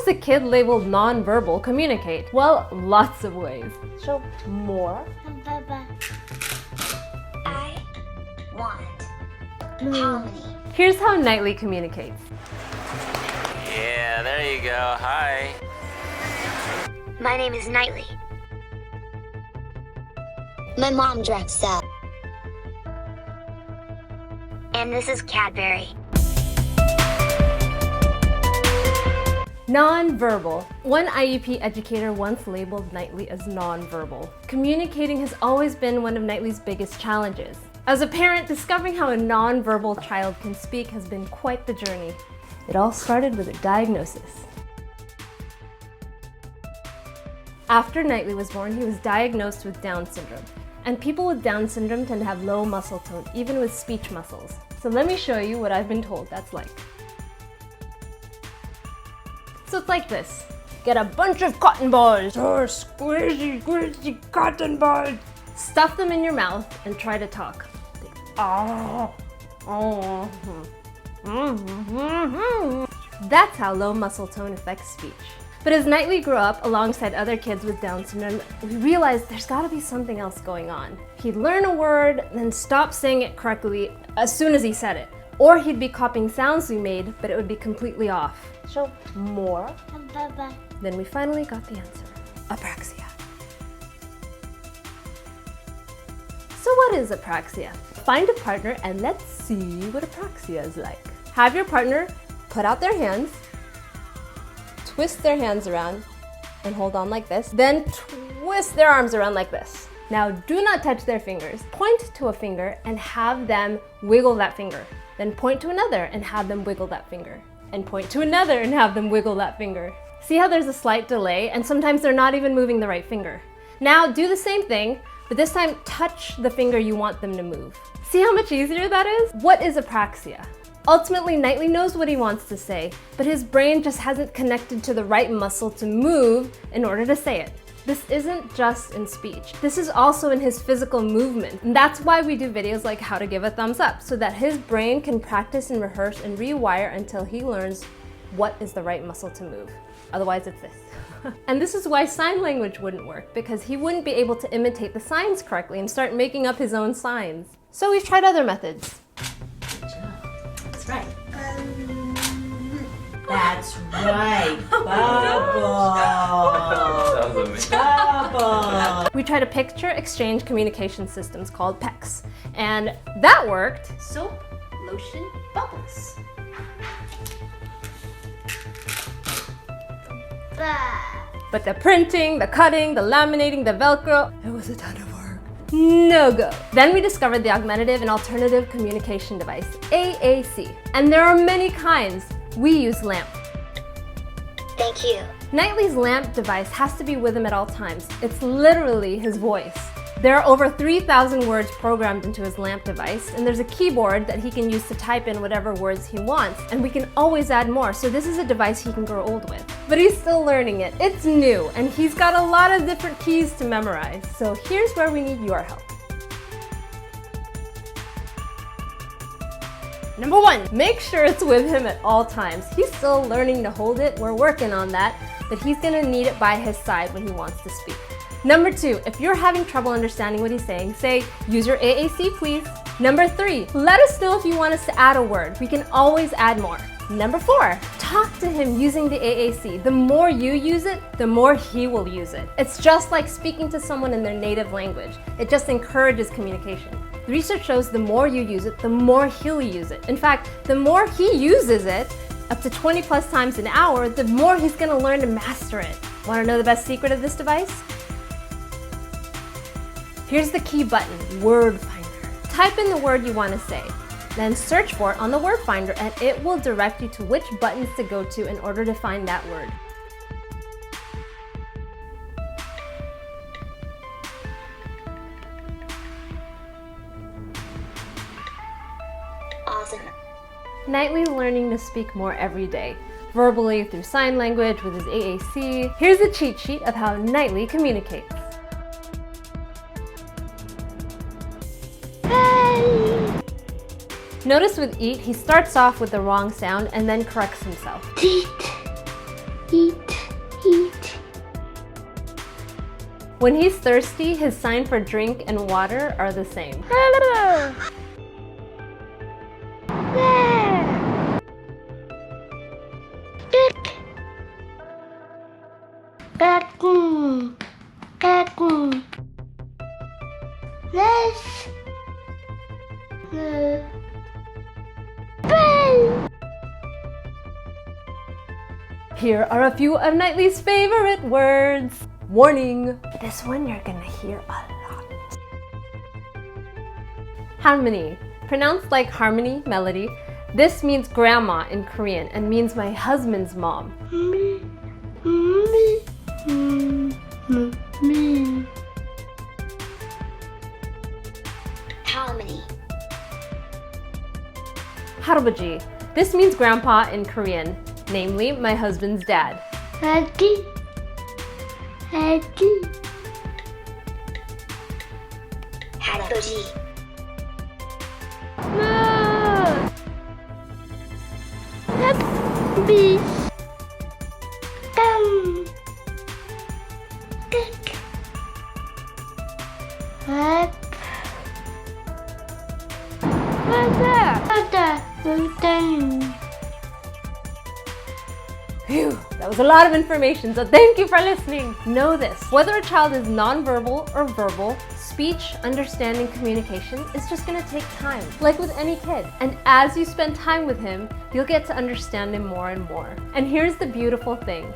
a kid labeled nonverbal communicate? Well, lots of ways. Show more. I want comedy. Here's how Knightley communicates. Yeah, there you go. Hi. My name is Knightley. My mom dressed up. And this is Cadbury. Nonverbal. One IEP educator once labeled Knightley as nonverbal. Communicating has always been one of Knightley's biggest challenges. As a parent, discovering how a nonverbal child can speak has been quite the journey. It all started with a diagnosis. After Knightley was born, he was diagnosed with Down syndrome. And people with Down syndrome tend to have low muscle tone, even with speech muscles. So let me show you what I've been told that's like. So it's like this. Get a bunch of cotton balls. Oh, squishy, squishy cotton balls. Stuff them in your mouth and try to talk. That's how low muscle tone affects speech. But as Knightley grew up alongside other kids with Down syndrome, we realized there's gotta be something else going on. He'd learn a word, then stop saying it correctly as soon as he said it. Or he'd be copying sounds we made, but it would be completely off. Show more. Then we finally got the answer. Apraxia. So what is apraxia? Find a partner and let's see what apraxia is like. Have your partner put out their hands, twist their hands around, and hold on like this. Then twist their arms around like this. Now do not touch their fingers. Point to a finger and have them wiggle that finger. Then point to another and have them wiggle that finger. And point to another and have them wiggle that finger. See how there's a slight delay and sometimes they're not even moving the right finger. Now do the same thing, but this time touch the finger you want them to move. See how much easier that is? What is apraxia? Ultimately, Knightley knows what he wants to say, but his brain just hasn't connected to the right muscle to move in order to say it. This isn't just in speech. This is also in his physical movement. And that's why we do videos like how to give a thumbs up, so that his brain can practice and rehearse and rewire until he learns what is the right muscle to move. Otherwise, it's this. And this is why sign language wouldn't work, because he wouldn't be able to imitate the signs correctly and start making up his own signs. So we've tried other methods. That's right. That's right. Bubble. That was amazing. Bubble. We tried a picture exchange communication systems called PECs, and that worked. Soap, lotion, bubbles. But the printing, the cutting, the laminating, the Velcro, it was a ton of work. No go. Then we discovered the Augmentative and Alternative Communication Device, AAC. And there are many kinds. We use LAMP. Thank you. Knightley's LAMP device has to be with him at all times. It's literally his voice. There are over 3,000 words programmed into his LAMP device, and there's a keyboard that he can use to type in whatever words he wants, and we can always add more, so this is a device he can grow old with. But he's still learning it. It's new, and he's got a lot of different keys to memorize, so here's where we need your help. Number 1, make sure it's with him at all times. He's still learning to hold it. We're working on that, but he's gonna need it by his side when he wants to speak. Number 2, if you're having trouble understanding what he's saying, say, use your AAC please. Number 3, let us know if you want us to add a word. We can always add more. Number 4, talk to him using the AAC. The more you use it, the more he will use it. It's just like speaking to someone in their native language. It just encourages communication. The research shows the more you use it, the more he'll use it. In fact, the more he uses it, up to 20 plus times an hour, the more he's gonna learn to master it. Wanna know the best secret of this device? Here's the key button, Word Finder. Type in the word you want to say, then search for it on the Word Finder and it will direct you to which buttons to go to in order to find that word. Awesome. Knightley's learning to speak more every day, verbally through sign language with his AAC. Here's a cheat sheet of how Knightley communicates. Notice with eat, he starts off with the wrong sound and then corrects himself. Eat. Eat. When he's thirsty, his sign for drink and water are the same. Here are a few of Knightley's favorite words. Warning, this one you're gonna hear a lot. Harmony, pronounced like harmony, melody. This means grandma in Korean and means my husband's mom. Harmony. Harboji, this means grandpa in Korean, namely my husband's dad. Harboji. Phew, that was a lot of information, so thank you for listening. Know this, whether a child is nonverbal or verbal, speech, understanding, communication is just gonna take time, like with any kid. And as you spend time with him, you'll get to understand him more and more. And here's the beautiful thing.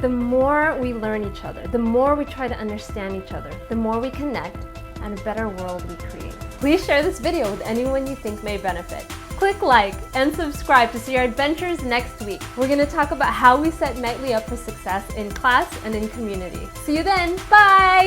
The more we learn each other, the more we try to understand each other, the more we connect, and a better world we create. Please share this video with anyone you think may benefit. Click like and subscribe to see our adventures next week. We're going to talk about how we set Knightley up for success in class and in community. See you then. Bye!